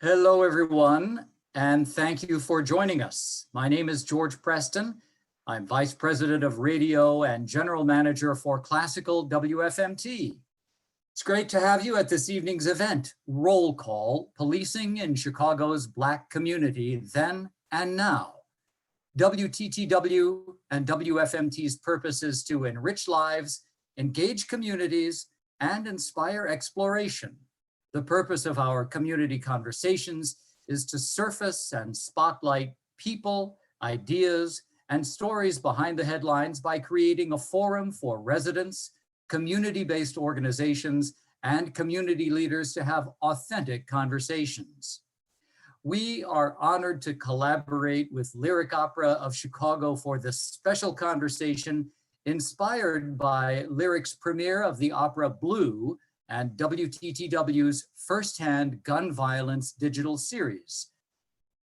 Hello, everyone, and thank you for joining us. My name is George Preston. I'm Vice President of Radio and General Manager for Classical WFMT. It's great to have you at this evening's event, Roll Call, Policing in Chicago's Black Community Then and Now. WTTW and WFMT's purpose is to enrich lives, engage communities, and inspire exploration. The purpose of our community conversations is to surface and spotlight people, ideas, and stories behind the headlines by creating a forum for residents, community-based organizations, and community leaders to have authentic conversations. We are honored to collaborate with Lyric Opera of Chicago for this special conversation inspired by Lyric's premiere of the opera Blue and WTTW's Firsthand Gun Violence digital series.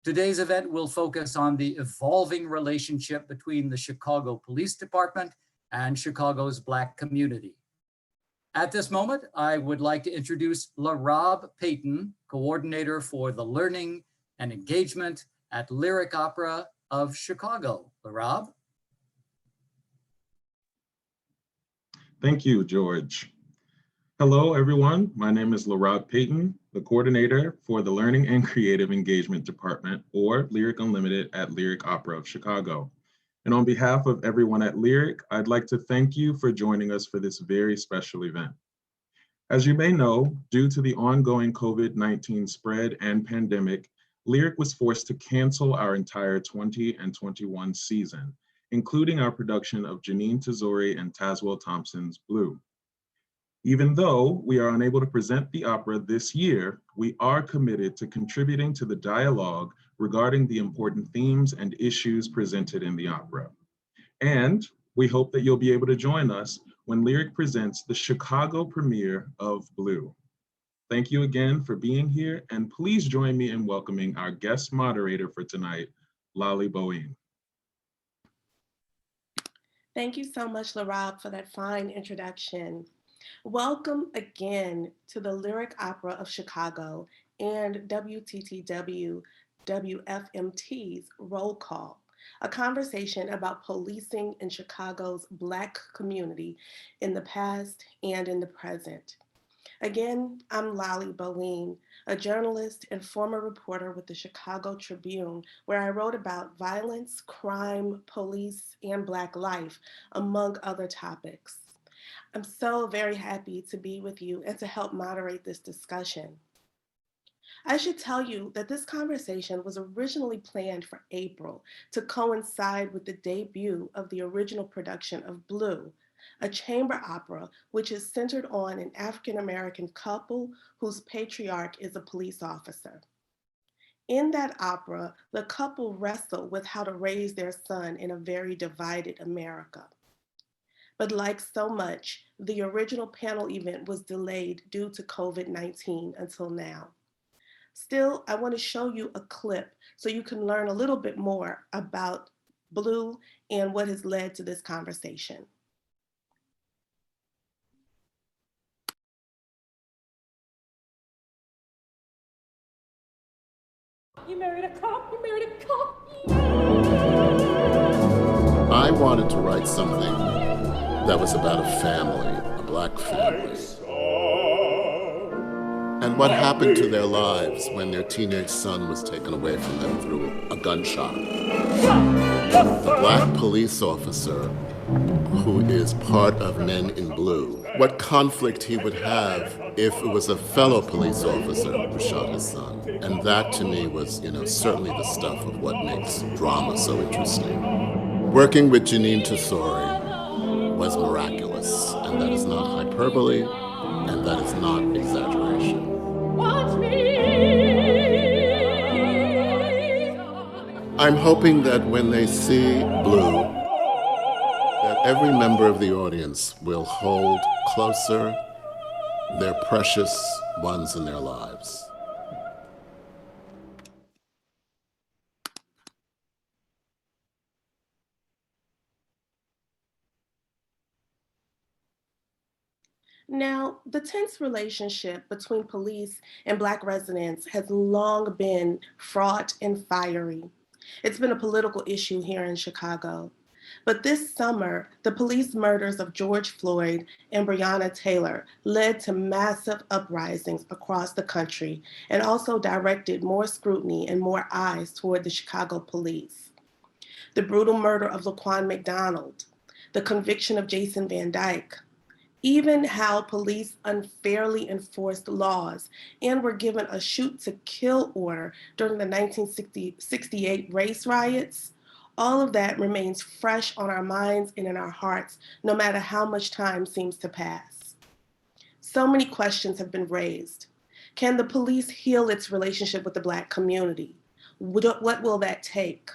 Today's event will focus on the evolving relationship between the Chicago Police Department and Chicago's Black community. At this moment, I would like to introduce LaRob Payton, coordinator for the Learning and Engagement at Lyric Opera of Chicago. LaRob? Thank you, George. Hello, everyone. My name is LaRob Payton, the coordinator for the Learning and Creative Engagement Department, or Lyric Unlimited at Lyric Opera of Chicago. And on behalf of everyone at Lyric, I'd like to thank you for joining us for this very special event. As you may know, due to the ongoing COVID-19 spread and pandemic, Lyric was forced to cancel our entire 20 and 21 season, including our production of Janine Tazori and Tazewell Thompson's Blue. Even though we are unable to present the opera this year, we are committed to contributing to the dialogue regarding the important themes and issues presented in the opera. And we hope that you'll be able to join us when Lyric presents the Chicago premiere of Blue. Thank you again for being here, and please join me in welcoming our guest moderator for tonight, Lolly Bowean. Thank you so much, LaRob, for that fine introduction. Welcome again to the Lyric Opera of Chicago and WTTW WFMT's Roll Call, a conversation about policing in Chicago's Black community in the past and in the present. Again, I'm Lolly Bowean, a journalist and former reporter with the Chicago Tribune, where I wrote about violence, crime, police, and Black life, among other topics. I'm so very happy to be with you and to help moderate this discussion. I should tell you that this conversation was originally planned for April to coincide with the debut of the original production of Blue, a chamber opera which is centered on an African-American couple whose patriarch is a police officer. In that opera, the couple wrestle with how to raise their son in a very divided America. But like so much, the original panel event was delayed due to COVID-19 until now. Still, I want to show you a clip so you can learn a little bit more about Blue and what has led to this conversation. You married a cop, you married a cop. I wanted to write something that was about a family, a Black family, and what happened to their lives when their teenage son was taken away from them through a gunshot. The Black police officer who is part of Men in Blue, what conflict he would have if it was a fellow police officer who shot his son. And that to me was, certainly the stuff of what makes drama so interesting. Working with Janine Tazori was miraculous, and that is not hyperbole, and that is not exaggeration. Watch me. I'm hoping that when they see Blue, that every member of the audience will hold closer their precious ones in their lives. Now, the tense relationship between police and Black residents has long been fraught and fiery. It's been a political issue here in Chicago. But this summer, the police murders of George Floyd and Breonna Taylor led to massive uprisings across the country and also directed more scrutiny and more eyes toward the Chicago police. The brutal murder of Laquan McDonald, the conviction of Jason Van Dyke, even how police unfairly enforced laws and were given a shoot to kill order during the 1968 race riots, all of that remains fresh on our minds and in our hearts, no matter how much time seems to pass. So many questions have been raised. Can the police heal its relationship with the Black community? What will that take?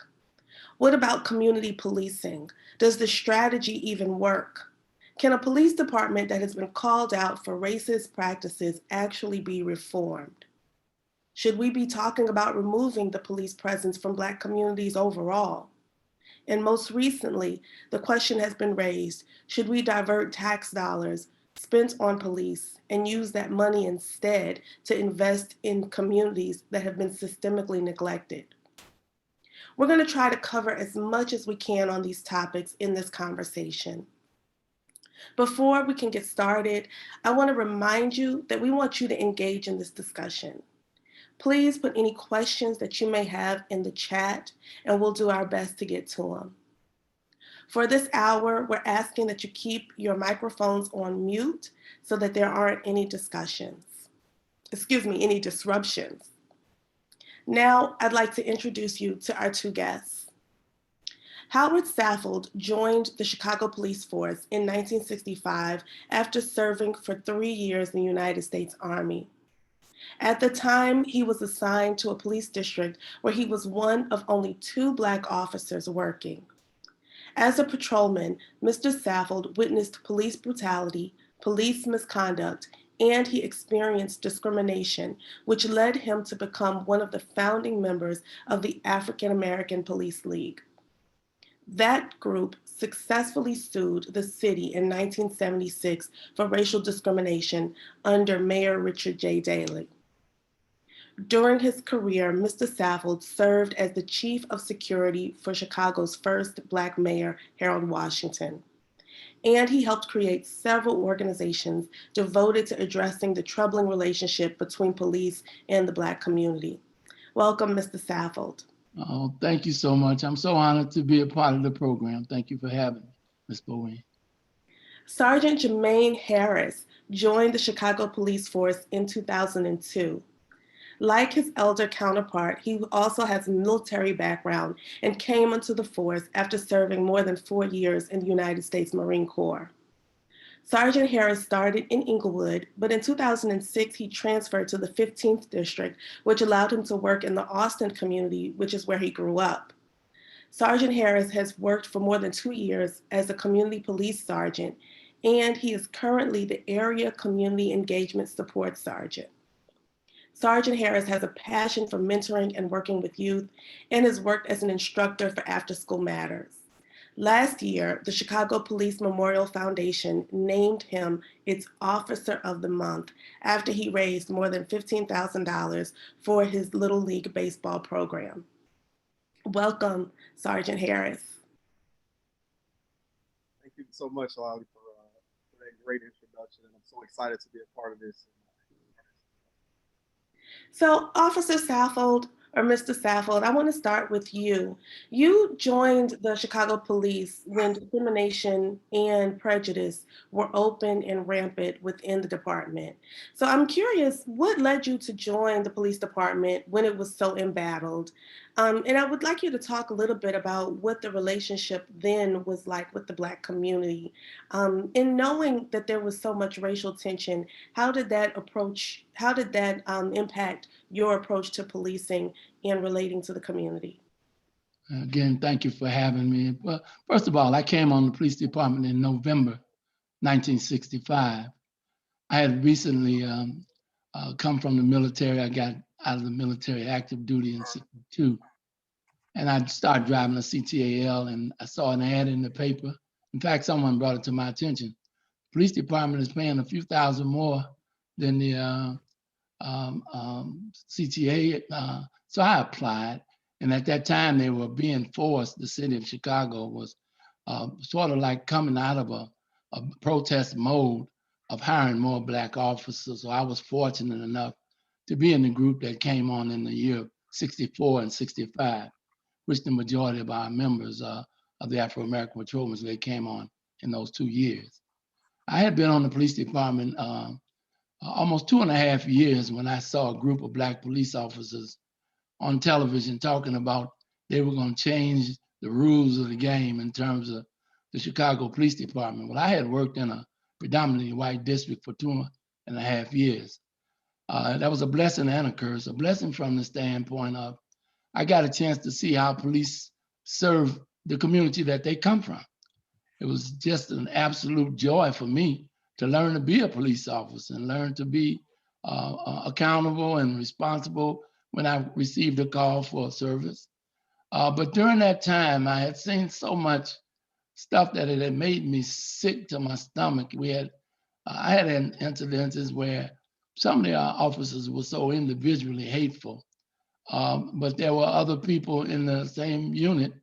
What about community policing? Does the strategy even work? Can a police department that has been called out for racist practices actually be reformed? Should we be talking about removing the police presence from Black communities overall? And most recently, the question has been raised, should we divert tax dollars spent on police and use that money instead to invest in communities that have been systemically neglected? We're going to try to cover as much as we can on these topics in this conversation. Before we can get started, I want to remind you that we want you to engage in this discussion. Please put any questions that you may have in the chat, and we'll do our best to get to them. For this hour, we're asking that you keep your microphones on mute so that there aren't any any disruptions. Now, I'd like to introduce you to our two guests. Howard Saffold joined the Chicago Police Force in 1965 after serving for 3 years in the United States Army. At the time, he was assigned to a police district where he was one of only 2 Black officers working. As a patrolman, Mr. Saffold witnessed police brutality, police misconduct, and he experienced discrimination, which led him to become one of the founding members of the African American Police League. That group successfully sued the city in 1976 for racial discrimination under Mayor Richard J. Daley. During his career, Mr. Saffold served as the chief of security for Chicago's first Black mayor, Harold Washington. And he helped create several organizations devoted to addressing the troubling relationship between police and the Black community. Welcome, Mr. Saffold. Oh, thank you so much. I'm so honored to be a part of the program. Thank you for having me, Ms. Bowean. Sergeant Jermaine Harris joined the Chicago Police Force in 2002. Like his elder counterpart, he also has a military background and came into the force after serving more than 4 years in the United States Marine Corps. Sergeant Harris started in Inglewood, but in 2006, he transferred to the 15th District, which allowed him to work in the Austin community, which is where he grew up. Sergeant Harris has worked for more than 2 years as a community police sergeant, and he is currently the Area Community Engagement Support Sergeant. Sergeant Harris has a passion for mentoring and working with youth and has worked as an instructor for After School Matters. Last year, the Chicago Police Memorial Foundation named him its Officer of the Month after he raised more than $15,000 for his Little League baseball program. Welcome, Sergeant Harris. Thank you so much, Lolly, for that great introduction. And I'm so excited to be a part of this. So, Officer Saffold, or Mr. Saffold, I want to start with you. You joined the Chicago Police when discrimination and prejudice were open and rampant within the department. So I'm curious, what led you to join the police department when it was so embattled? And I would like you to talk a little bit about what the relationship then was like with the Black community. In knowing that there was so much racial tension, how did that impact your approach to policing and relating to the community? Again, thank you for having me. Well, first of all, I came on the police department in November 1965. I had recently come from the military. I got out of the military active duty in 1962. And I started driving a CTAL, and I saw an ad in the paper. In fact, someone brought it to my attention. police department is paying a few thousand more than the CTA. So I applied. And at that time, they were being forced. The city of Chicago was sort of like coming out of a protest mode of hiring more Black officers. So I was fortunate enough to be in the group that came on in the year 64 and 65, which the majority of our members of the Afro-American Patrolmen, they came on in those 2 years. I had been on the police department almost 2.5 years when I saw a group of Black police officers on television talking about they were going to change the rules of the game in terms of the Chicago Police Department. Well, I had worked in a predominantly white district for 2.5 years. That was a blessing and a curse. A blessing from the standpoint of I got a chance to see how police serve the community that they come from. It was just an absolute joy for me to learn to be a police officer and learn to be accountable and responsible when I received a call for a service. But during that time, I had seen so much stuff that it had made me sick to my stomach. I had incidences where some of the officers were so individually hateful, but there were other people in the same unit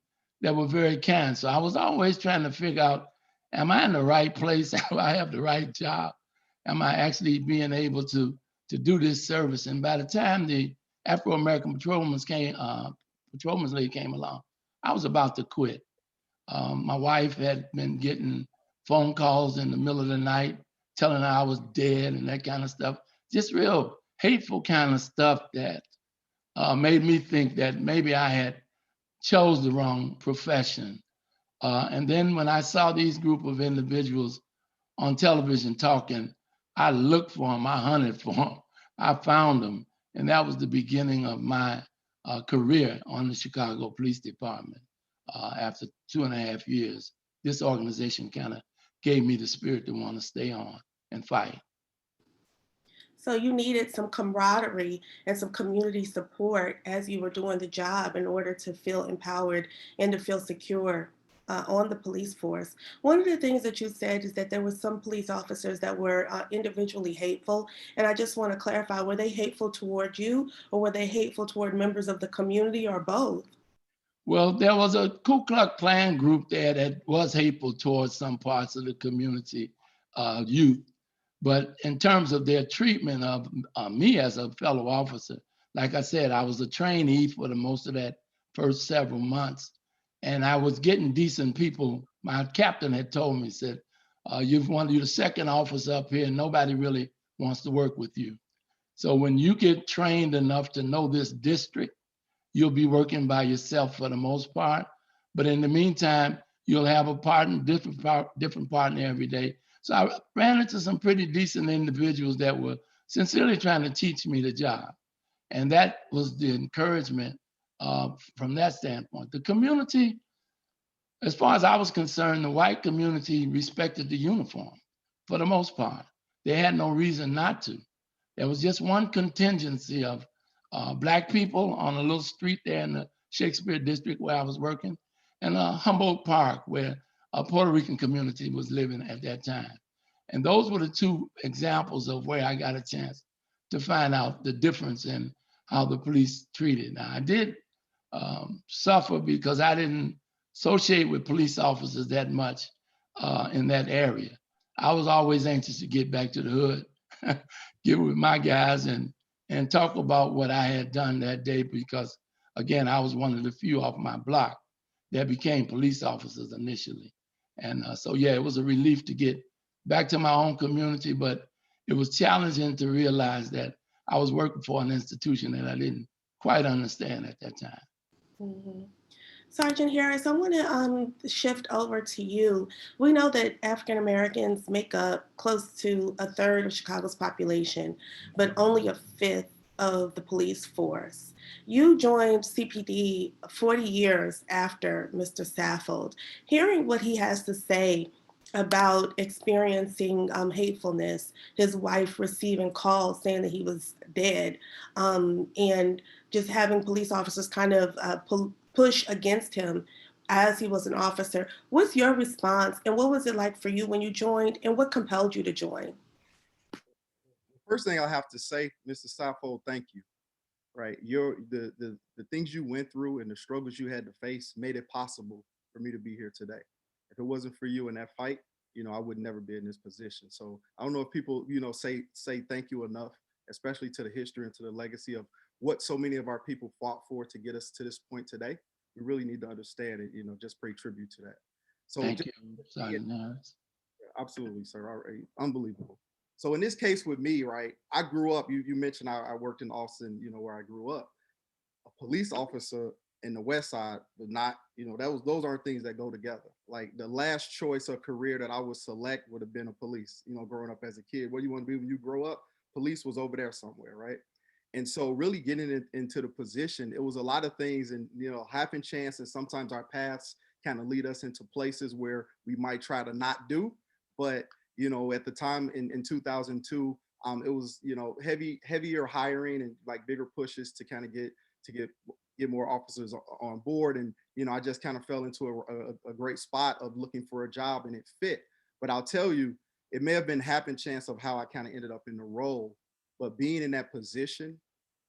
that were very kind. So I was always trying to figure out, am I in the right place? Do I have the right job? Am I actually being able to do this service? And by the time the Afro-American Patrolmen's League came along, I was about to quit. My wife had been getting phone calls in the middle of the night telling her I was dead and that kind of stuff. Just real hateful kind of stuff that made me think that maybe I had chose the wrong profession. And then when I saw these group of individuals on television talking, I looked for them, I hunted for them, I found them. And that was the beginning of my career on the Chicago Police Department. After 2.5 years, this organization kind of gave me the spirit to want to stay on and fight. So you needed some camaraderie and some community support as you were doing the job in order to feel empowered and to feel secure on the police force. One of the things that you said is that there were some police officers that were individually hateful. And I just want to clarify, were they hateful toward you or were they hateful toward members of the community or both? Well, there was a Ku Klux Klan group there that was hateful towards some parts of the community youth. But in terms of their treatment of me as a fellow officer, like I said, I was a trainee for the most of that first several months. And I was getting decent people. My captain had told me, said, you're the second officer up here and nobody really wants to work with you. So when you get trained enough to know this district, you'll be working by yourself for the most part. But in the meantime, you'll have a partner, different partner every day. So I ran into some pretty decent individuals that were sincerely trying to teach me the job. And that was the encouragement from that standpoint. The community, as far as I was concerned, the white community respected the uniform for the most part. They had no reason not to. There was just one contingency of Black people on a little street there in the Shakespeare district where I was working, and Humboldt Park where a Puerto Rican community was living at that time. And those were the two examples of where I got a chance to find out the difference in how the police treated. Now, I did suffer because I didn't associate with police officers that much in that area. I was always anxious to get back to the hood, get with my guys and talk about what I had done that day because, again, I was one of the few off my block that became police officers initially. And so, yeah, it was a relief to get back to my own community, but it was challenging to realize that I was working for an institution that I didn't quite understand at that time. Mm-hmm. Sergeant Harris, I want to shift over to you. We know that African Americans make up close to a third of Chicago's population, but only a fifth of the police force. You joined CPD 40 years after Mr. Saffold. Hearing what he has to say about experiencing hatefulness, his wife receiving calls saying that he was dead, and just having police officers kind of push against him. as he was an officer. What's your response, and what was it like for you when you joined, and what compelled you to join? First thing I have to say, Mr. Saffold, thank you. Right, the things you went through and the struggles you had to face made it possible for me to be here today. If it wasn't for you in that fight, I would never be in this position. So I don't know if people, say thank you enough, especially to the history and to the legacy of what so many of our people fought for to get us to this point today. We really need to understand it, just pay tribute to that. So Thank you, Sergeant Harris. Absolutely, sir. All right. Unbelievable. So in this case with me, right, I grew up, you mentioned I worked in Austin, where I grew up. A police officer in the West Side, but not, those aren't things that go together. Like the last choice of career that I would select would have been a police, growing up as a kid. What do you want to be when you grow up? Police was over there somewhere, right? And so really getting into the position, it was a lot of things and, happen chance, and sometimes our paths kind of lead us into places where we might try to not do. But, at the time in 2002, it was, heavier hiring and like bigger pushes to kind of get more officers on board. And, I just kind of fell into a great spot of looking for a job, and it fit. But I'll tell you, it may have been happen chance of how I kind of ended up in the role, but being in that position,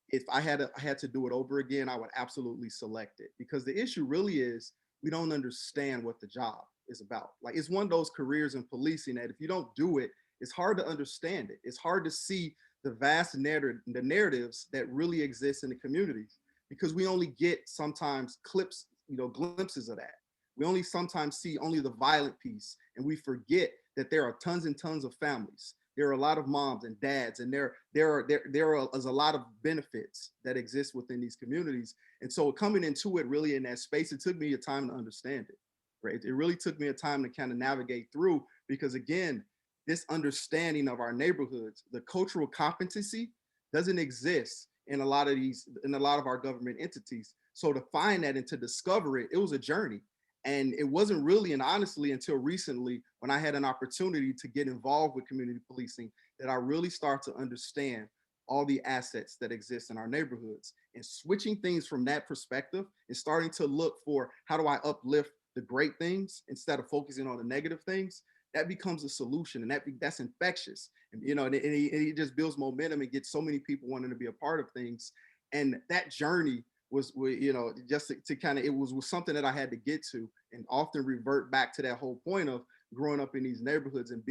if I had to do it over again, I would absolutely select it, because the issue really is we don't understand what the job is about. Like, it's one of those careers in policing that if you don't do it, it's hard to understand it. It's hard to see the vast narratives that really exist in the communities, because we only get sometimes clips, glimpses of that. We only sometimes see only the violent piece, and we forget that there are tons and tons of families. There are a lot of moms and dads, and there is a lot of benefits that exist within these communities. And so coming into it really in that space, it took me a time to understand it. Right? It really took me a time to kind of navigate through, because again, this understanding of our neighborhoods, the cultural competency doesn't exist in a lot of our government entities. So to find that and to discover it, it was a journey. And it wasn't really, and honestly, until recently, when I had an opportunity to get involved with community policing, that I really start to understand all the assets that exist in our neighborhoods, and switching things from that perspective and starting to look for how do I uplift the great things instead of focusing on the negative things. That becomes a solution, and that's infectious. And it just builds momentum and gets so many people wanting to be a part of things. And that journey was, just to kind of, it was something that I had to get to, and often revert back to that whole point of growing up in these neighborhoods and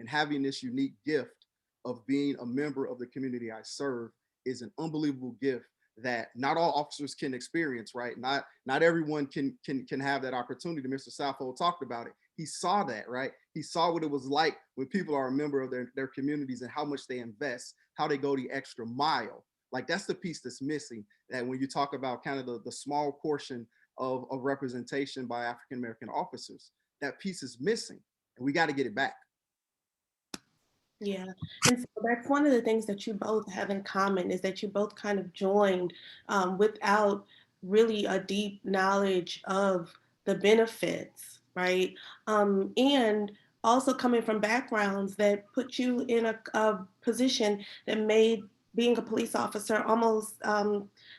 having this unique gift of being a member of the community I serve is an unbelievable gift that not all officers can experience, right? Not everyone can have that opportunity. Mr. Saffold talked about it. He saw that, right? He saw what it was like when people are a member of their communities and how much they invest, how they go the extra mile. Like, that's the piece that's missing. That when you talk about kind of the small portion of representation by African-American officers, that piece is missing, and we got to get it back. Yeah, and so that's one of the things that you both have in common, is that you both kind of joined without really a deep knowledge of the benefits, right? And also coming from backgrounds that put you in a position that made being a police officer almost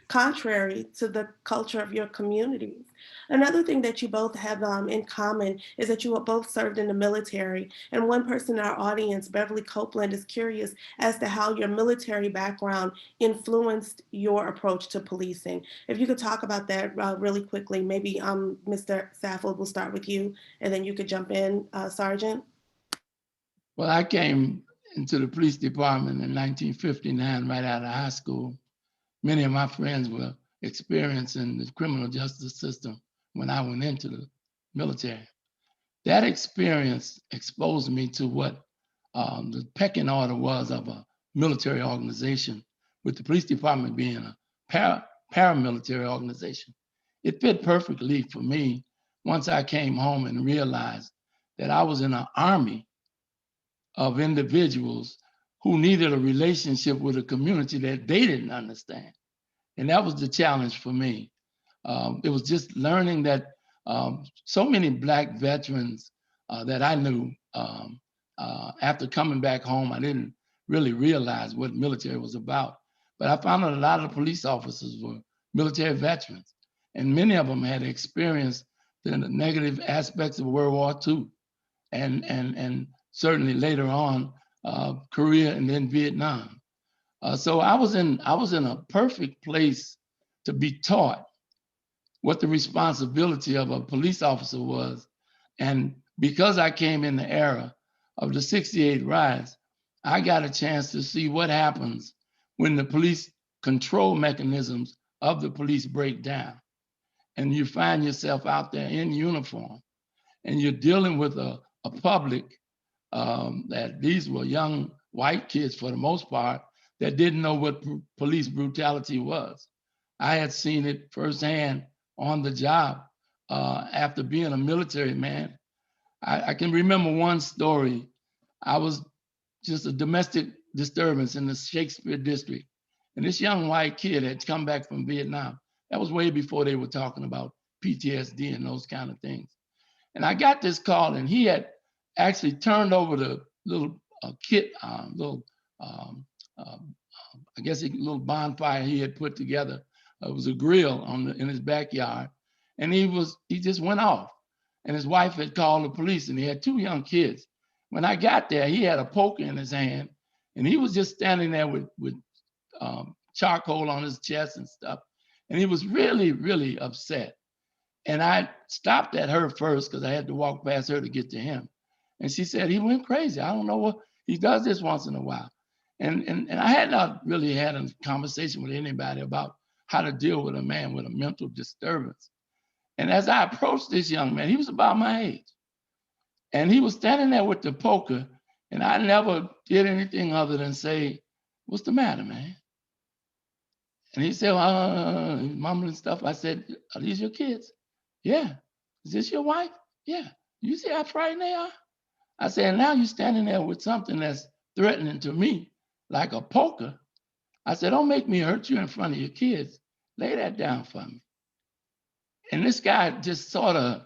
contrary to the culture of your communities. Another thing that you both have in common is that you both served in the military. And one person in our audience, Beverly Copeland, is curious as to how your military background influenced your approach to policing. If you could talk about that really quickly, maybe Mr. Saffold, will start with you, and then you could jump in, Sergeant. Well, I came into the police department in 1959, right out of high school. Many of my friends were experiencing the criminal justice system when I went into the military. That experience exposed me to what the pecking order was of a military organization, with the police department being a paramilitary organization. It fit perfectly for me once I came home and realized that I was in an army of individuals who needed a relationship with a community that they didn't understand. And that was the challenge for me. It was just learning that so many Black veterans that I knew, after coming back home, I didn't really realize what military was about. But I found that a lot of the police officers were military veterans, and many of them had experienced the negative aspects of World War II, and certainly later on, Korea and then Vietnam. So I was in a perfect place to be taught what the responsibility of a police officer was. And because I came in the era of the 68 riots, I got a chance to see what happens when the police control mechanisms of the police break down. And you find yourself out there in uniform, and you're dealing with a public that these were young white kids for the most part that didn't know what police brutality was. I had seen it firsthand on the job after being a military man. I can remember one story. I was just a domestic disturbance in the Shakespeare district. And this young white kid had come back from Vietnam. That was way before they were talking about PTSD and those kind of things. And I got this call, and he had actually turned over the little kit, I guess a little bonfire he had put together. It was a grill in his backyard. And he just went off. And his wife had called the police, and he had 2 young kids. When I got there, he had a poker in his hand, and he was just standing there with charcoal on his chest and stuff. And he was really, really upset. And I stopped at her first because I had to walk past her to get to him. And she said, he went crazy. I don't know what, he does this once in a while. And I had not really had a conversation with anybody about how to deal with a man with a mental disturbance. And as I approached this young man, he was about my age. And he was standing there with the poker, and I never did anything other than say, what's the matter, man? And he said, mumbling stuff. I said, are these your kids? Yeah. Is this your wife? Yeah. You see how frightened they are? I said, now you're standing there with something that's threatening to me, like a poker. I said, don't make me hurt you in front of your kids. Lay that down for me. And this guy just sort of,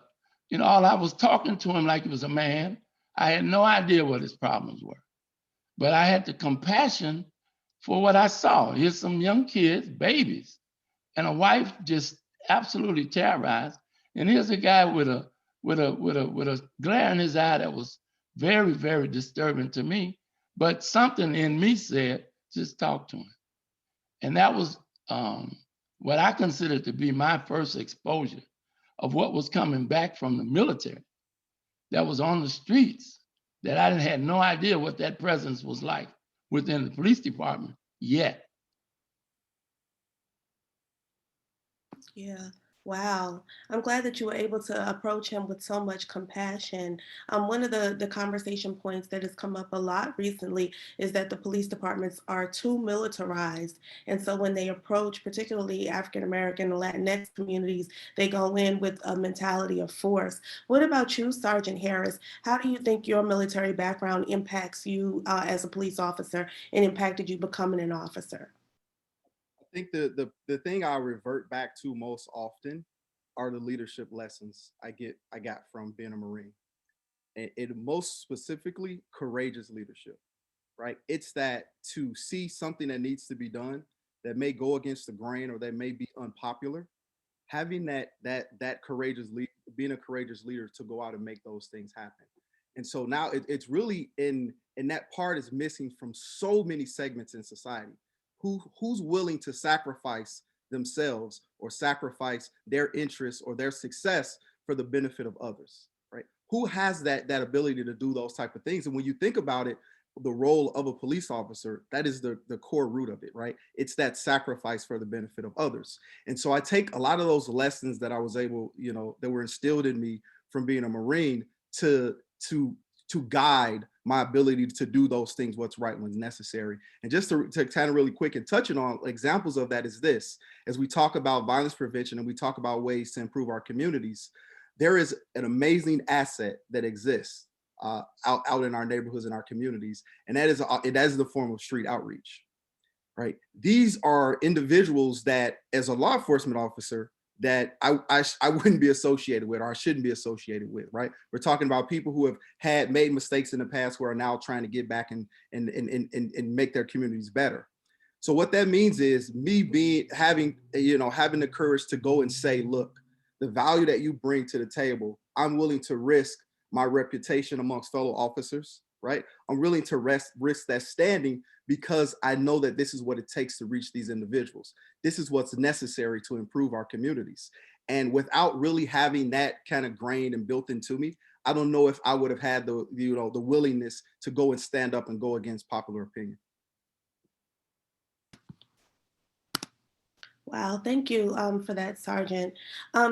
all I was talking to him like he was a man. I had no idea what his problems were. But I had the compassion for what I saw. Here's some young kids, babies, and a wife just absolutely terrorized. And here's a guy with a glare in his eye that was very, very disturbing to me. But something in me said, just talk to him. And that was what I considered to be my first exposure of what was coming back from the military that was on the streets, that I had no idea what that presence was like within the police department yet. Yeah. Wow. I'm glad that you were able to approach him with so much compassion. One of the conversation points that has come up a lot recently is that the police departments are too militarized. And so when they approach particularly African-American and Latinx communities, they go in with a mentality of force. What about you, Sergeant Harris? How do you think your military background impacts you as a police officer and impacted you becoming an officer? I think the thing I revert back to most often are the leadership lessons I got from being a Marine, and it most specifically courageous leadership, right? It's that to see something that needs to be done that may go against the grain or that may be unpopular, having that courageous being a courageous leader to go out and make those things happen. And so now it's really in that part is missing from so many segments in society. Who's willing to sacrifice themselves or sacrifice their interests or their success for the benefit of others, right? Who has that ability to do those type of things? And when you think about it, the role of a police officer, that is the core root of it, right? It's that sacrifice for the benefit of others. And so I take a lot of those lessons that I was able, that were instilled in me from being a Marine to guide my ability to do those things, what's right when necessary. And just to kind of really quick and touching on examples of that is this, as we talk about violence prevention and we talk about ways to improve our communities, there is an amazing asset that exists out in our neighborhoods and our communities. And that is the form of street outreach, right? These are individuals that as a law enforcement officer, that I wouldn't be associated with, or I shouldn't be associated with, right? We're talking about people who have made mistakes in the past who are now trying to get back and make their communities better. So what that means is me having the courage to go and say, look, the value that you bring to the table, I'm willing to risk my reputation amongst fellow officers, right? I'm willing to risk that standing because I know that this is what it takes to reach these individuals. This is what's necessary to improve our communities. And without really having that kind of grained and built into me, I don't know if I would have had the willingness to go and stand up and go against popular opinion. Wow, thank you for that, Sergeant. I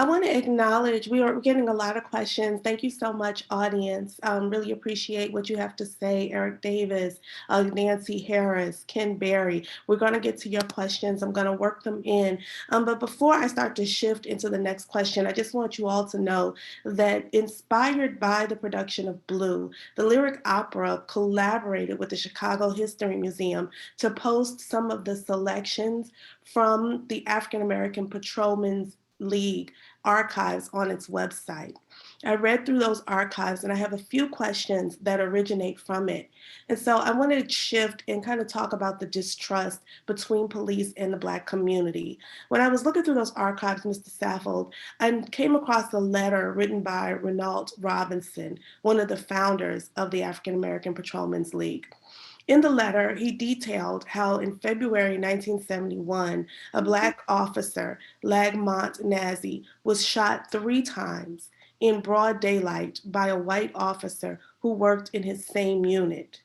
want to acknowledge we are getting a lot of questions. Thank you so much, audience. Really appreciate what you have to say, Eric Davis, Nancy Harris, Ken Berry. We're going to get to your questions. I'm going to work them in. But before I start to shift into the next question, I just want you all to know that inspired by the production of Blue, the Lyric Opera collaborated with the Chicago History Museum to post some of the selections from the African American Patrolmen's League archives on its website. I read through those archives and I have a few questions that originate from it. And so I want to shift and kind of talk about the distrust between police and the Black community. When I was looking through those archives, Mr. Saffold, I came across a letter written by Renault Robinson, one of the founders of the African American Patrolmen's League. In the letter, he detailed how in February 1971, a Black officer, Lamont Nazi, was shot 3 times in broad daylight by a white officer who worked in his same unit.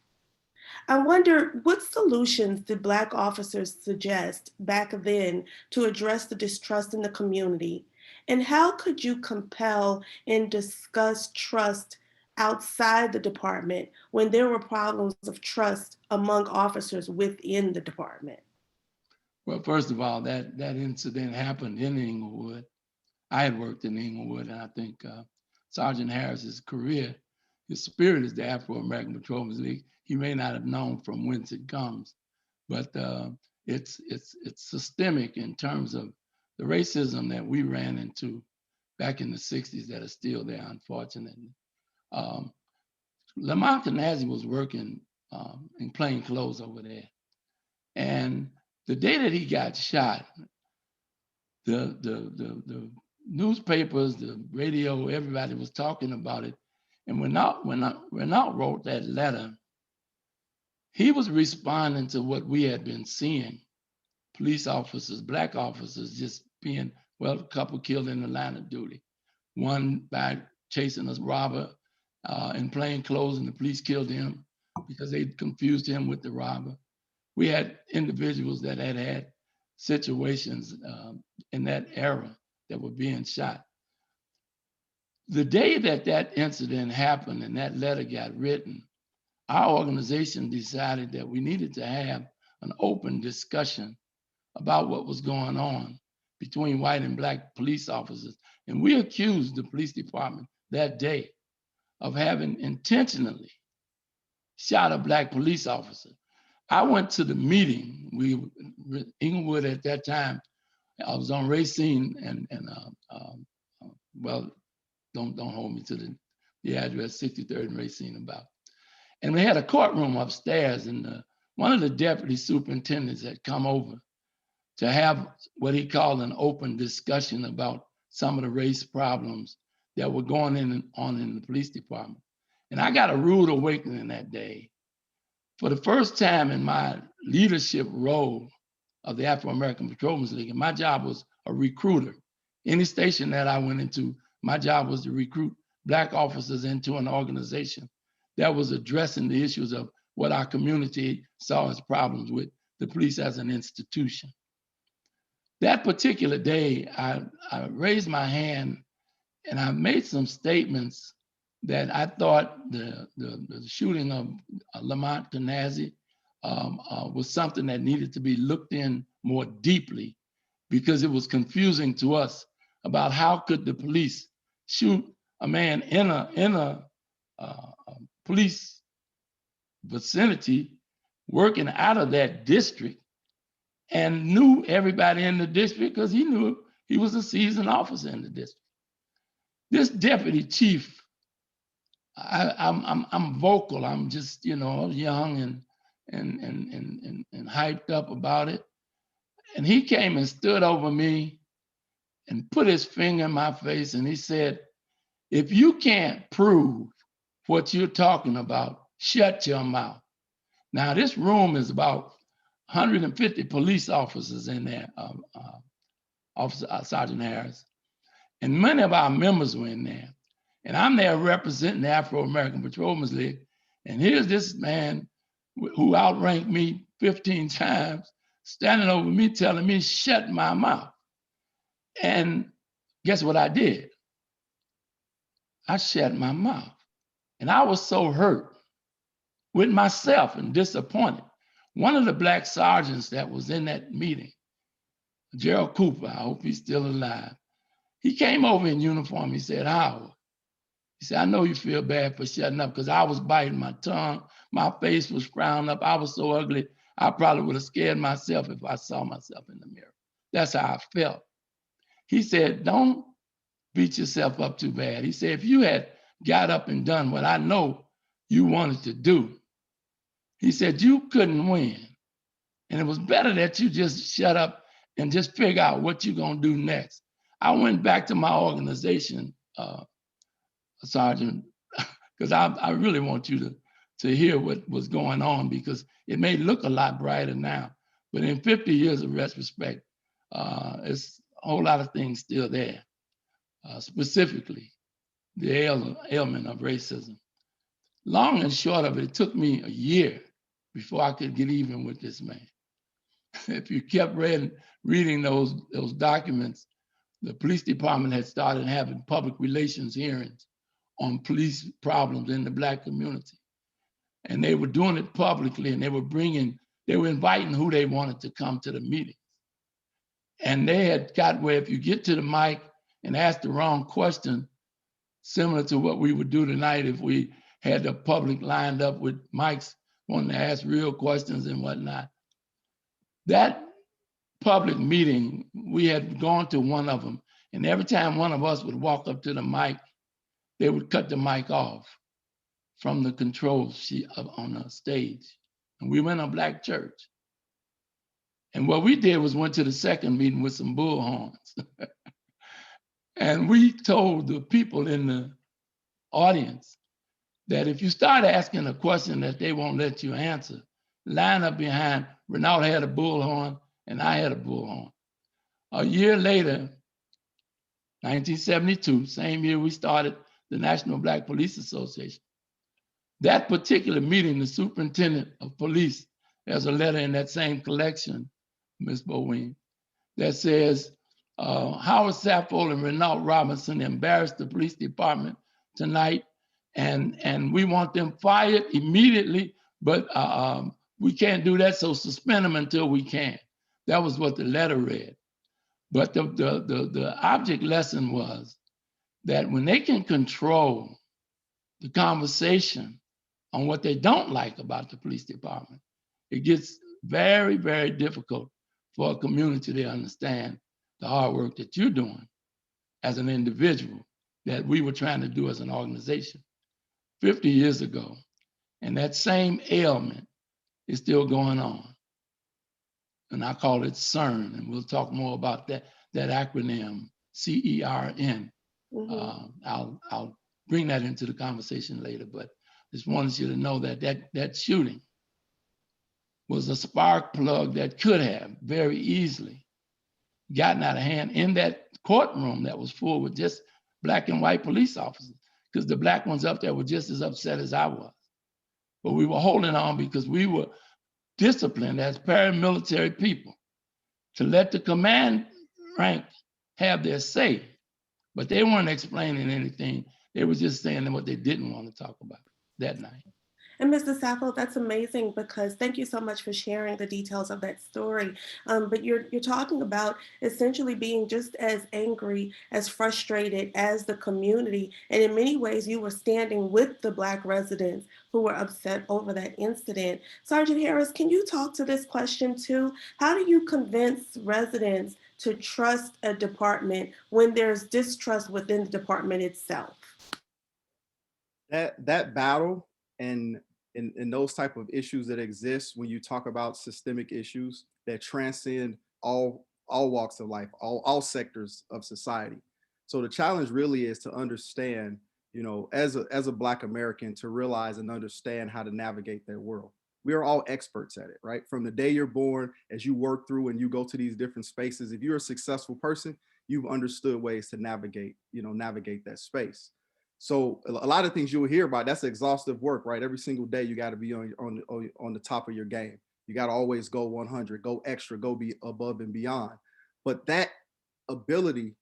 I wonder, what solutions did Black officers suggest back then to address the distrust in the community? And how could you compel and discuss trust outside the department when there were problems of trust among officers within the department? Well, first of all, that incident happened in Inglewood. I had worked in Inglewood, and I think Sergeant Harris's career, his spirit is the Afro-American Patrolmen's League. He may not have known from whence it comes, but it's systemic in terms of the racism that we ran into back in the 60s that are still there, unfortunately. Lamont Nazi was working in plain clothes over there. And the day that he got shot, the newspapers, the radio, everybody was talking about it. And Renault wrote that letter, he was responding to what we had been seeing. Police officers, Black officers just being, well, a couple killed in the line of duty. One by chasing a robber in plain clothes, and the police killed him because they confused him with the robber. We had individuals that had situations in that era that were being shot. The day that that incident happened and that letter got written, our organization decided that we needed to have an open discussion about what was going on between white and Black police officers. And we accused the police department that day of having intentionally shot a Black police officer. I went to the meeting. Inglewood at that time, I was on Racine and well, don't hold me to the address, 63rd and Racine about. And we had a courtroom upstairs, and one of the deputy superintendents had come over to have what he called an open discussion about some of the race problems that were going on in the police department. And I got a rude awakening that day. For the first time in my leadership role of the Afro-American Patrolmen's League, and my job was a recruiter. Any station that I went into, my job was to recruit Black officers into an organization that was addressing the issues of what our community saw as problems with the police as an institution. That particular day, I raised my hand and I made some statements that I thought the shooting of Lamont Nazi was something that needed to be looked in more deeply, because it was confusing to us about how could the police shoot a man in a police vicinity working out of that district and knew everybody in the district because he knew he was a seasoned officer in the district. This deputy chief, I'm vocal. I'm just, young and hyped up about it. And he came and stood over me and put his finger in my face, and he said, if you can't prove what you're talking about, shut your mouth. Now, this room is about 150 police officers in there, Sergeant Harris, and many of our members were in there. And I'm there representing the Afro-American Patrolmen's League. And here's this man who outranked me 15 times, standing over me, telling me, shut my mouth. And guess what I did? I shut my mouth. And I was so hurt with myself and disappointed. One of the black sergeants that was in that meeting, Gerald Cooper, I hope he's still alive, he came over in uniform. He said, Howard, he said, I know you feel bad for shutting up, because I was biting my tongue. My face was frowned up. I was so ugly, I probably would have scared myself if I saw myself in the mirror. That's how I felt. He said, don't beat yourself up too bad. He said, if you had got up and done what I know you wanted to do, he said, you couldn't win. And it was better that you just shut up and just figure out what you're gonna do next. I went back to my organization, Sergeant, because I really want you to hear what was going on, because it may look a lot brighter now, but in 50 years of retrospect, it's a whole lot of things still there, specifically the ailment of racism. Long and short of it, it took me a year before I could get even with this man. If you kept reading those documents, the police department had started having public relations hearings on police problems in the Black community. And they were doing it publicly, and they were inviting who they wanted to come to the meetings. And they had got where if you get to the mic and ask the wrong question, similar to what we would do tonight if we had the public lined up with mics wanting to ask real questions and whatnot. That public meeting, we had gone to one of them, and every time one of us would walk up to the mic, they would cut the mic off from the controls sheet on the stage. And we went on Black church. And what we did was went to the second meeting with some bullhorns. And we told the people in the audience that if you start asking a question that they won't let you answer, line up behind. Renaud had a bullhorn and I had a bullhorn. A year later, 1972, same year we started the National Black Police Association. That particular meeting, the superintendent of police, there's a letter in that same collection, Ms. Bowean, that says, Howard Saffold and Renaud Robinson embarrassed the police department tonight, and we want them fired immediately, but we can't do that, so suspend them until we can. That was what the letter read. But the object lesson was that when they can control the conversation on what they don't like about the police department, it gets very, very difficult for a community to understand the hard work that you're doing as an individual that we were trying to do as an organization 50 years ago. And that same ailment is still going on. And I call it CERN, and we'll talk more about that acronym, CERN. I'll bring that into the conversation later, but just wanted you to know that shooting was a spark plug that could have very easily gotten out of hand in that courtroom that was full with just Black and white police officers, because the Black ones up there were just as upset as I was. But we were holding on because we were disciplined as paramilitary people to let the command rank have their say, but they weren't explaining anything. They were just saying what they didn't want to talk about that night. And Mr. Saffold, that's amazing, because thank you so much for sharing the details of that story. But you're talking about essentially being just as angry, as frustrated as the community. And in many ways, you were standing with the Black residents who were upset over that incident. Sergeant Harris, can you talk to this question too? How do you convince residents to trust a department when there's distrust within the department itself? That battle and those type of issues that exist when you talk about systemic issues that transcend all all walks of life, all sectors of society. So the challenge really is to understand, as a Black American, to realize and understand how to navigate their world. We are all experts at it, right? From the day you're born, as you work through and you go to these different spaces, if you're a successful person, you've understood ways to navigate that space. So a lot of things you will hear about, that's exhaustive work, right? Every single day you got to be on the top of your game. You got to always go 100, go extra, go be above and beyond. But that ability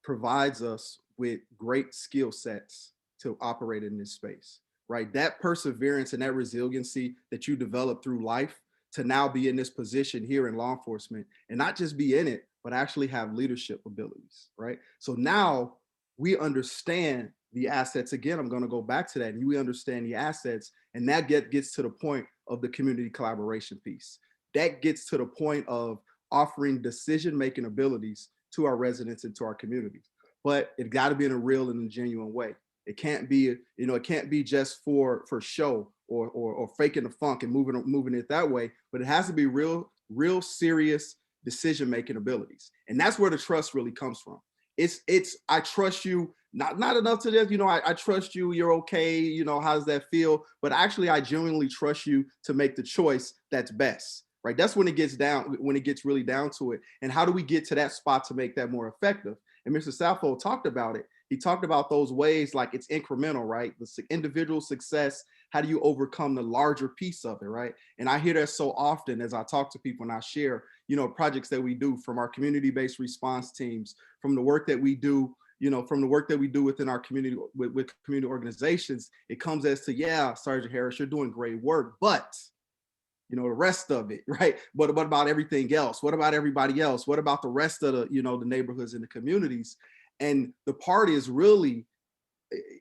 provides us with great skill sets to operate in this space, right? That perseverance and that resiliency that you develop through life to now be in this position here in law enforcement, and not just be in it, but actually have leadership abilities, right? So now we understand the assets. Again, I'm going to go back to that. And we understand the assets, and that gets to the point of the community collaboration piece. That gets to the point of offering decision-making abilities to our residents and to our communities. But it got to be in a real and a genuine way. It can't be, it can't be just for show or faking the funk and moving it that way. But it has to be real serious decision-making abilities. And that's where the trust really comes from. It's I trust you, not enough to this, I trust you, you're okay, how does that feel? But actually, I genuinely trust you to make the choice that's best, right? That's when it gets really down to it. And how do we get to that spot to make that more effective? And Mr. Saffold talked about it. He talked about those ways, like it's incremental, right? The individual success, how do you overcome the larger piece of it, right? And I hear that so often as I talk to people and I share, projects that we do from our community-based response teams, from the work that we do, within our community, with community organizations. It comes as to, yeah, Sergeant Harris, you're doing great work, but the rest of it, right? But what about everything else? What about everybody else? What about the rest of the, the neighborhoods and the communities? And the part is really,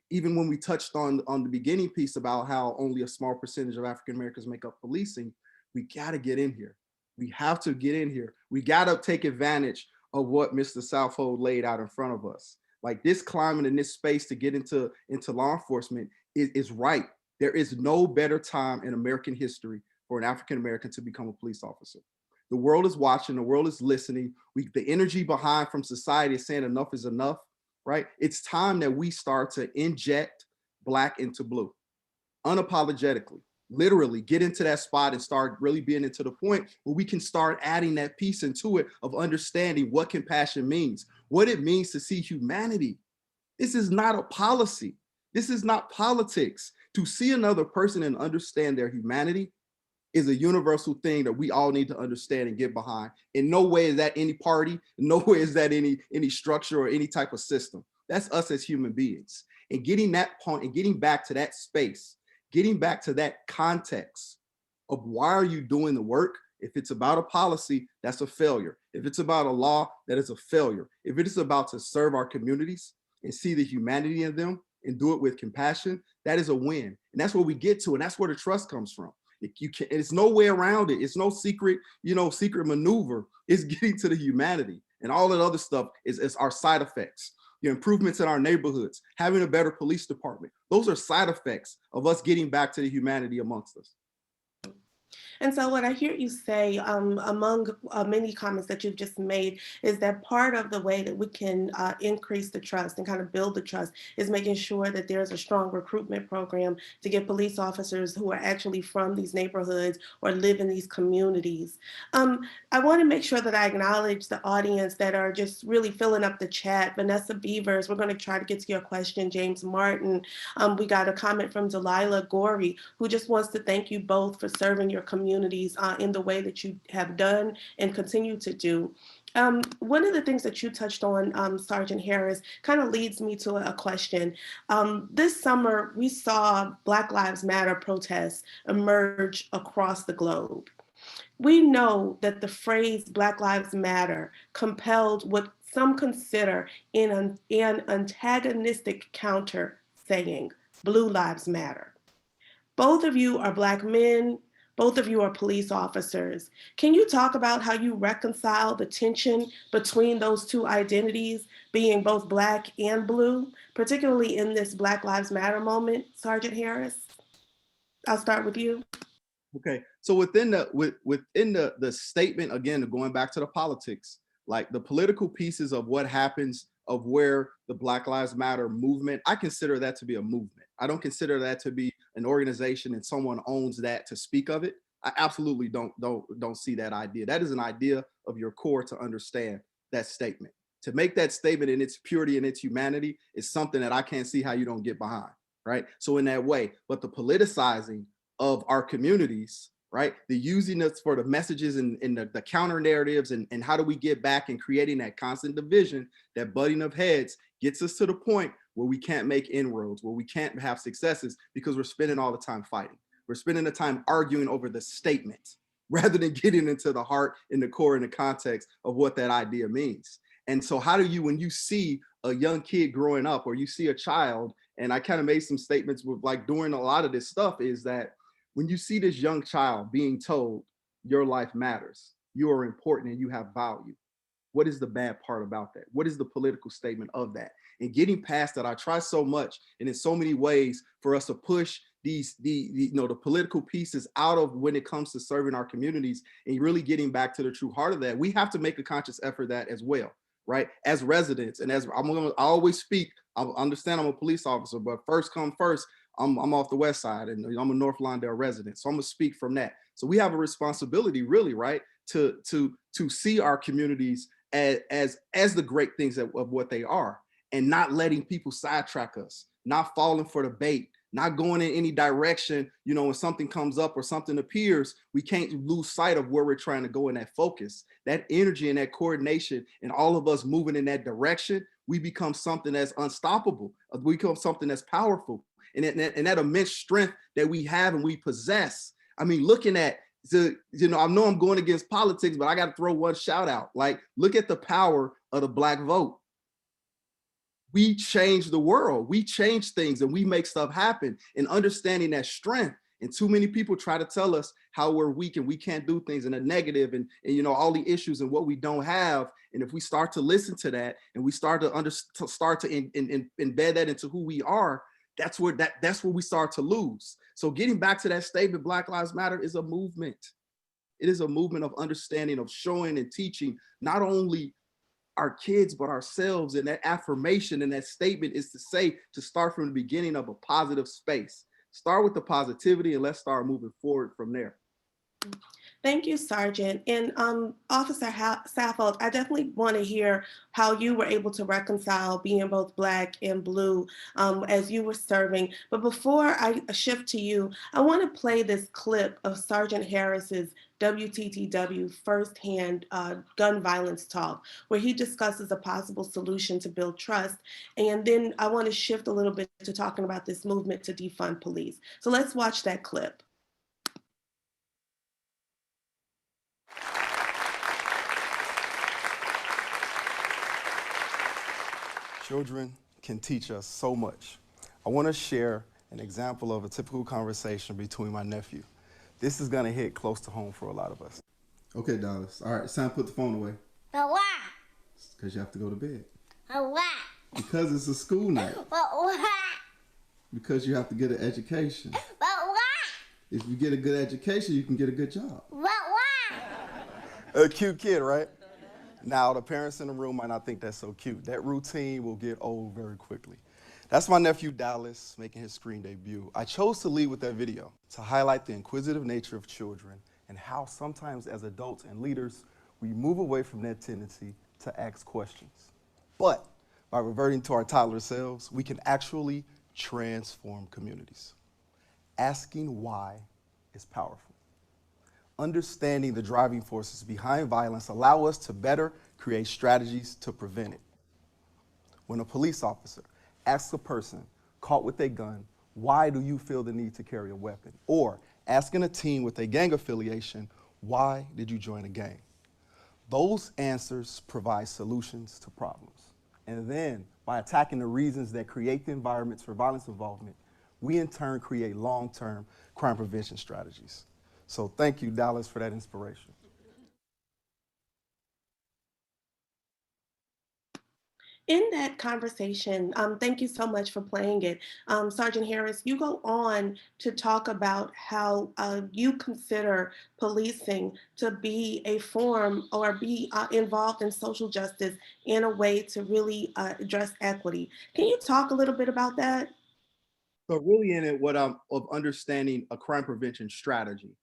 even when we touched on the beginning piece about how only a small percentage of African Americans make up policing, we got to get in here. We have to get in here. We got to take advantage of what Mr. Saffold laid out in front of us. Like this climate in this space to get into law enforcement is right. There is no better time in American history for an African American to become a police officer. The world is watching, the world is listening. The energy behind from society is saying enough is enough, right? It's time that we start to inject Black into blue, unapologetically, literally get into that spot and start really being into the point where we can start adding that piece into it of understanding what compassion means, what it means to see humanity. This is not a policy. This is not politics. To see another person and understand their humanity is a universal thing that we all need to understand and get behind. In no way is that any party, in no way is that any structure or any type of system. That's us as human beings. And getting that point and getting back to that space, getting back to that context of why are you doing the work? If it's about a policy, that's a failure. If it's about a law, that is a failure. If it is about to serve our communities and see the humanity in them and do it with compassion, that is a win. And that's where we get to, and that's where the trust comes from. It's no way around it. It's no secret, secret maneuver. It's getting to the humanity, and all that other stuff is our side effects. Improvements in our neighborhoods, having a better police department. Those are side effects of us getting back to the humanity amongst us. And so what I hear you say, among many comments that you've just made, is that part of the way that we can increase the trust and kind of build the trust is making sure that there's a strong recruitment program to get police officers who are actually from these neighborhoods or live in these communities. I want to make sure that I acknowledge the audience that are just really filling up the chat. Vanessa Beavers, we're going to try to get to your question. James Martin, we got a comment from Delilah Gorey, who just wants to thank you both for serving your communities in the way that you have done and continue to do. One of the things that you touched on, Sergeant Harris, kind of leads me to a question. This summer, we saw Black Lives Matter protests emerge across the globe. We know that the phrase Black Lives Matter compelled what some consider an antagonistic counter saying, Blue Lives Matter. Both of you are Black men. Both of you are police officers. Can you talk about how you reconcile the tension between those two identities, being both Black and blue, particularly in this Black Lives Matter moment, Sergeant Harris? I'll start with you. Okay, so within the statement, again, going back to the politics, Like the political pieces of what happens, of where the Black Lives Matter movement, I consider that to be a movement. I don't consider that to be an organization and someone owns that to speak of it. I absolutely don't see that idea. That is an idea of your core to understand that statement. To make that statement in its purity and its humanity is something that I can't see how you don't get behind, right? So in that way, but the politicizing of our communities, right? The using us for the messages and the counter narratives and how do we get back and creating that constant division, that butting of heads gets us to the point where we can't make inroads, where we can't have successes because we're spending all the time fighting. We're spending the time arguing over the statement rather than getting into the heart and the core and the context of what that idea means. And so how do you, when you see a young kid growing up or you see a child, and I kind of made some statements with like during a lot of this stuff, is that when you see this young child being told your life matters, you are important and you have value, what is the bad part about that? What is the political statement of that? And getting past that, I try so much and in so many ways for us to push the political pieces out of when it comes to serving our communities and really getting back to the true heart of that. We have to make a conscious effort of that as well, right? As residents, and as I always speak, I understand I'm a police officer, but first come first, I'm off the west side and I'm a North Lawndale resident. So I'm gonna speak from that. So we have a responsibility really, right? To see our communities as the great things of what they are and not letting people sidetrack us, not falling for the bait, not going in any direction, when something comes up or something appears, we can't lose sight of where we're trying to go in that focus, that energy and that coordination and all of us moving in that direction, we become something that's unstoppable. We become something that's powerful. And that immense strength that we have and we possess. I mean, looking at I know I'm going against politics, but I got to throw one shout out. Like, look at the power of the Black vote. We change the world, we change things and we make stuff happen, and understanding that strength. And too many people try to tell us how we're weak and we can't do things and a negative and all the issues and what we don't have. And if we start to listen to that and we start to embed that into who we are, that's where we start to lose. So getting back to that statement, Black Lives Matter is a movement. It is a movement of understanding, of showing and teaching not only our kids, but ourselves. And that affirmation and that statement is to start from the beginning of a positive space. Start with the positivity and let's start moving forward from there. Thank you, Sergeant. And Officer Saffold, I definitely want to hear how you were able to reconcile being both Black and Blue as you were serving. But before I shift to you, I want to play this clip of Sergeant Harris's WTTW firsthand gun violence talk, where he discusses a possible solution to build trust. And then I want to shift a little bit to talking about this movement to defund police. So let's watch that clip. Children can teach us so much. I want to share an example of a typical conversation between my nephew. This is going to hit close to home for a lot of us. Okay, Dallas. All right, it's time to put the phone away. But why? Because you have to go to bed. But why? Because it's a school night. But why? Because you have to get an education. But why? If you get a good education, you can get a good job. But why? A cute kid, right? Now, the parents in the room might not think that's so cute. That routine will get old very quickly. That's my nephew, Dallas, making his screen debut. I chose to lead with that video to highlight the inquisitive nature of children and how sometimes as adults and leaders, we move away from that tendency to ask questions. But by reverting to our toddler selves, we can actually transform communities. Asking why is powerful. Understanding the driving forces behind violence allow us to better create strategies to prevent it. When a police officer asks a person caught with a gun, why do you feel the need to carry a weapon? Or asking a teen with a gang affiliation, why did you join a gang? Those answers provide solutions to problems. And then by attacking the reasons that create the environments for violence involvement, we in turn create long-term crime prevention strategies. So thank you, Dallas, for that inspiration. In that conversation, thank you so much for playing it. Sergeant Harris, you go on to talk about how you consider policing to be a form or be involved in social justice in a way to really address equity. Can you talk a little bit about that? So really in it, what I'm of understanding a crime prevention strategy,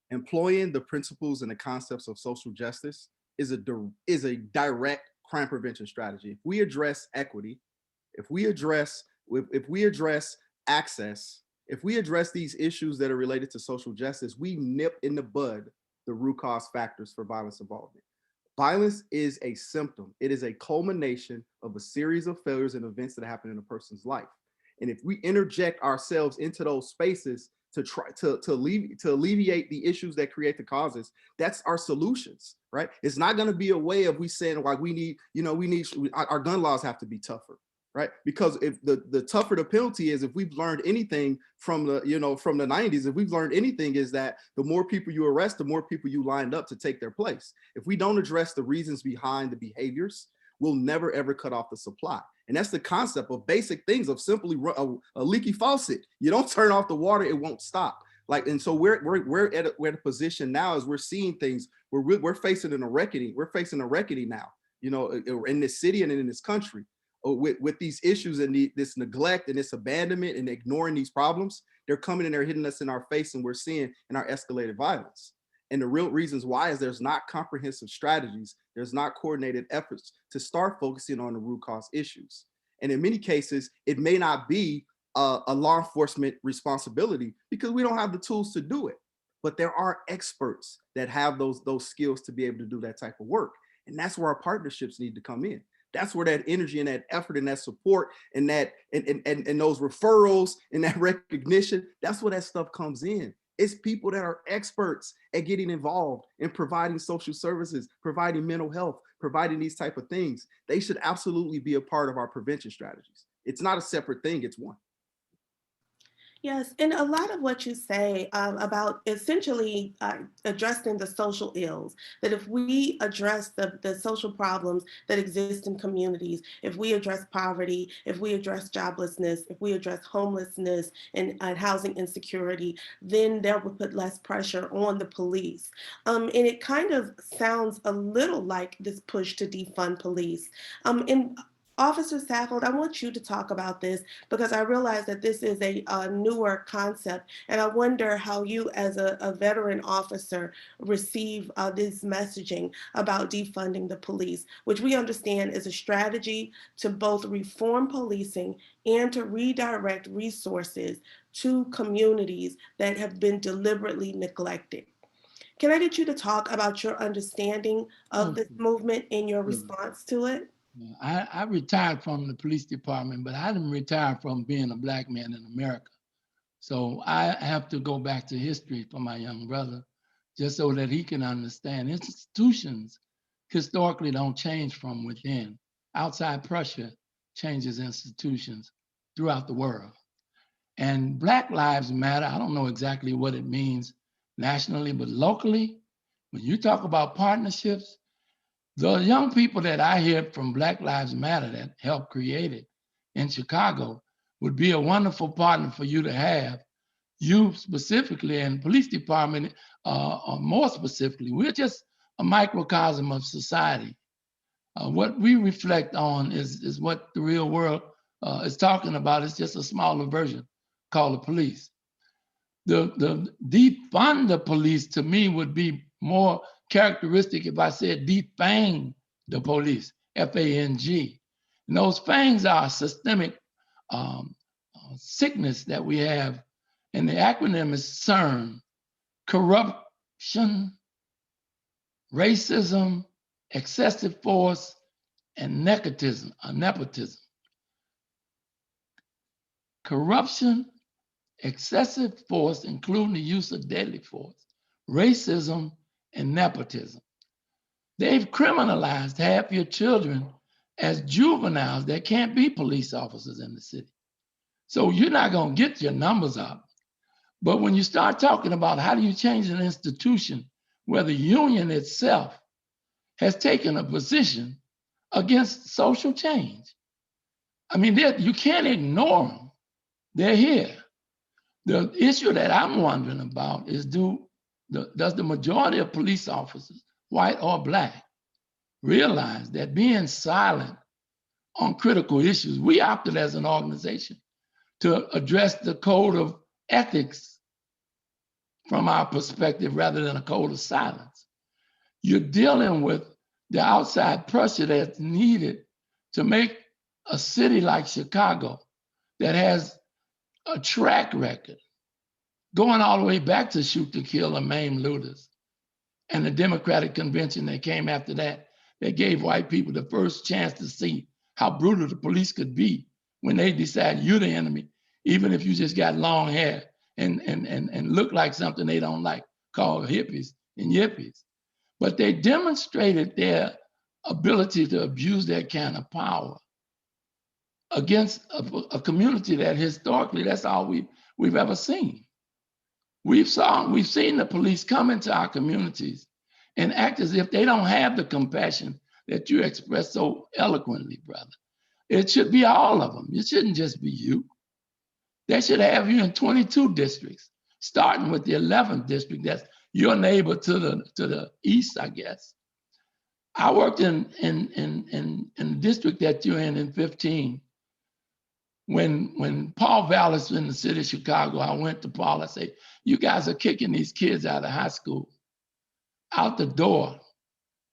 employing the principles and the concepts of social justice is a direct crime prevention strategy. If we address equity, if we address access, if we address these issues that are related to social justice, we nip in the bud the root cause factors for violence involvement. Violence is a symptom. It is a culmination of a series of failures and events that happen in a person's life. And if we interject ourselves into those spaces to try to alleviate the issues that create the causes, that's our solutions, right? It's not going to be a way of we saying like we need, our gun laws have to be tougher, right? Because if the tougher the penalty is, if we've learned anything from the 90s, if we've learned anything is that the more people you arrest, the more people you lined up to take their place. If we don't address the reasons behind the behaviors, we'll never ever cut off the supply. And that's the concept of basic things of simply a leaky faucet. You don't turn off the water, it won't stop. Like, and so we're at a position now as we're seeing things, we're facing a reckoning. We're facing a reckoning now, in this city and in this country with these issues and this neglect and this abandonment and ignoring these problems. They're coming and they're hitting us in our face, and we're seeing in our escalated violence. And the real reasons why is there's not comprehensive strategies, there's not coordinated efforts to start focusing on the root cause issues. And in many cases, it may not be a law enforcement responsibility because we don't have the tools to do it. But there are experts that have those skills to be able to do that type of work. And that's where our partnerships need to come in. That's where that energy and that effort and that support and that and those referrals and that recognition, that's where that stuff comes in. It's people that are experts at getting involved in providing social services, providing mental health, providing these type of things. They should absolutely be a part of our prevention strategies. It's not a separate thing, it's one. Yes, and a lot of what you say about essentially addressing the social ills, that if we address the social problems that exist in communities, if we address poverty, if we address joblessness, if we address homelessness and housing insecurity, then that would put less pressure on the police. And it kind of sounds a little like this push to defund police. And Officer Saffold, I want you to talk about this because I realize that this is a newer concept, and I wonder how you, as a veteran officer, receive this messaging about defunding the police, which we understand is a strategy to both reform policing and to redirect resources to communities that have been deliberately neglected. Can I get you to talk about your understanding of this movement and your response to it? I retired from the police department, but I didn't retire from being a Black man in America. So I have to go back to history for my young brother, just so that he can understand institutions historically don't change from within. Outside pressure changes institutions throughout the world. And Black Lives Matter, I don't know exactly what it means nationally, but locally, when you talk about partnerships, the young people that I hear from Black Lives Matter that helped create it in Chicago would be a wonderful partner for you to have. You specifically and police department, or more specifically, we're just a microcosm of society. What we reflect on is what the real world is talking about. It's just a smaller version called the police. The defund the police to me would be more characteristic if I said defang the police, F-A-N-G. And those fangs are a systemic sickness that we have. And the acronym is CERN: corruption, racism, excessive force, and nepotism. Corruption, excessive force, including the use of deadly force, racism, and nepotism. They've criminalized half your children as juveniles that can't be police officers in the city. So you're not going to get your numbers up. But when you start talking about how do you change an institution where the union itself has taken a position against social change, I mean, you can't ignore them. They're here. The issue that I'm wondering about is does the majority of police officers, white or black, realize that being silent on critical issues, we opted as an organization to address the code of ethics from our perspective rather than a code of silence. You're dealing with the outside pressure that's needed to make a city like Chicago that has a track record going all the way back to shoot to kill and maim looters. And the Democratic Convention that came after that gave white people the first chance to see how brutal the police could be when they decide you're the enemy, even if you just got long hair and look like something they don't like, called hippies and yippies. But they demonstrated their ability to abuse that kind of power against a community that historically, that's all we've ever seen. We've seen the police come into our communities and act as if they don't have the compassion that you express so eloquently, brother. It should be all of them. It shouldn't just be you. They should have you in 22 districts, starting with the 11th district. That's your neighbor to the east, I guess. I worked in the district that you're in 15. When Paul Vallis was in the city of Chicago, I went to Paul. I said, "You guys are kicking these kids out of high school, out the door."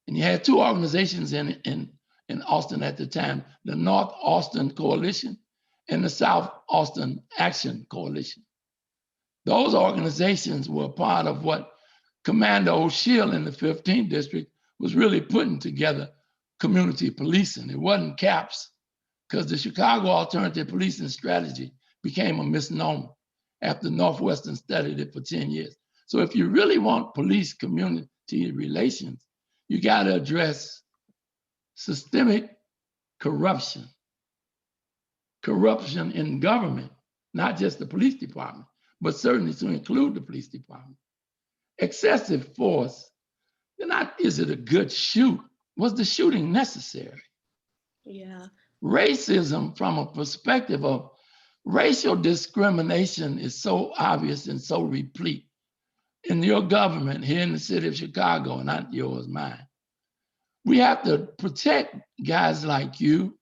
And you had two organizations in Austin at the time, the North Austin Coalition and the South Austin Action Coalition. Those organizations were part of what Commander O'Sheill in the 15th district was really putting together community policing. It wasn't CAPS, because the Chicago Alternative Policing Strategy became a misnomer after Northwestern studied it for 10 years. So if you really want police community relations, you got to address systemic corruption. Corruption in government, not just the police department, but certainly to include the police department. Excessive force, not is it a good shoot? Was the shooting necessary? Yeah. Racism from a perspective of racial discrimination is so obvious and so replete in your government here in the city of Chicago, not yours, mine. We have to protect guys like you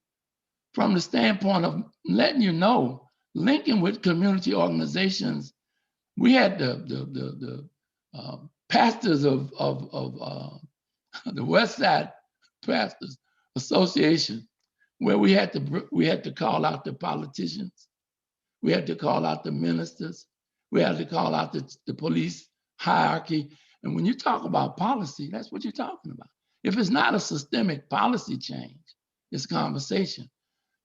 from the standpoint of letting you know, linking with community organizations. We had the pastors of the West Side Pastors Association, where we had to call out the politicians, we had to call out the ministers, we had to call out the police hierarchy. And when you talk about policy, that's what you're talking about. If it's not a systemic policy change, it's conversation.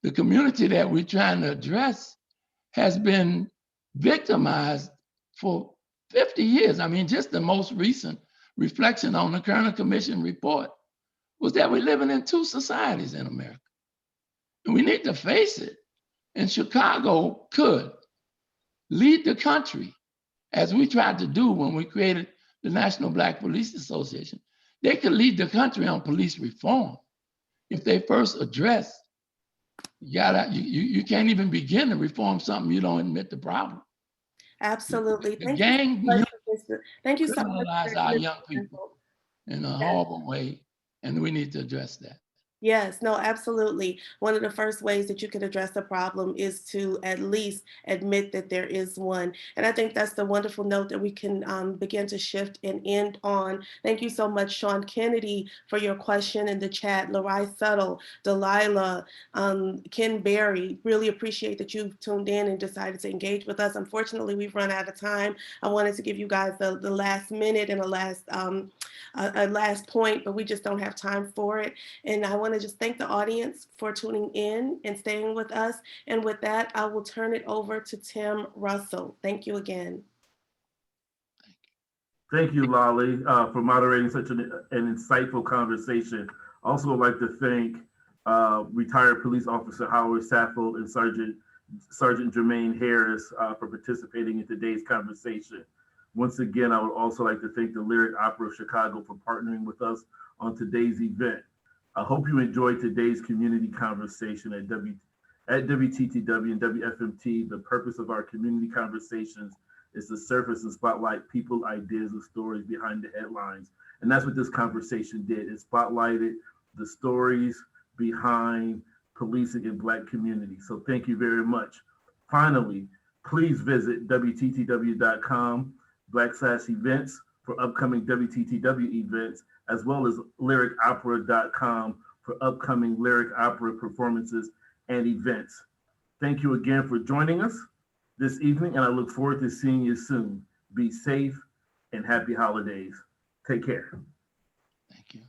The community that we're trying to address has been victimized for 50 years. I mean, just the most recent reflection on the Kerner Commission report was that we're living in two societies in America. And we need to face it. And Chicago could lead the country, as we tried to do when we created the National Black Police Association. They could lead the country on police reform if they first address. You can't even begin to reform something you don't admit the problem. Absolutely. The gang Thank you so much. Criminalize our young people in a horrible way, and we need to address that. Yes, no, absolutely. One of the first ways that you can address the problem is to at least admit that there is one. And I think that's the wonderful note that we can begin to shift and end on. Thank you so much, Sean Kennedy, for your question in the chat. Larai Settle, Delilah, Ken Berry, really appreciate that you tuned in and decided to engage with us. Unfortunately, we've run out of time. I wanted to give you guys the last minute and a last point, but we just don't have time for it. And I want to just thank the audience for tuning in and staying with us. And with that, I will turn it over to Tim Russell. Thank you again. Thank you, Lolly, for moderating such an insightful conversation. Also would like to thank retired police officer Howard Saffold and Sergeant Jermaine Harris for participating in today's conversation. Once again, I would also like to thank the Lyric Opera of Chicago for partnering with us on today's event. I hope you enjoyed today's community conversation at At WTTW and WFMT, the purpose of our community conversations is to surface and spotlight people, ideas, and stories behind the headlines. And that's what this conversation did. It spotlighted the stories behind policing in Black communities. So thank you very much. Finally, please visit WTTW.com/events for upcoming WTTW events, as well as lyricopera.com for upcoming lyric opera performances and events. Thank you again for joining us this evening, and I look forward to seeing you soon. Be safe and happy holidays. Take care. Thank you.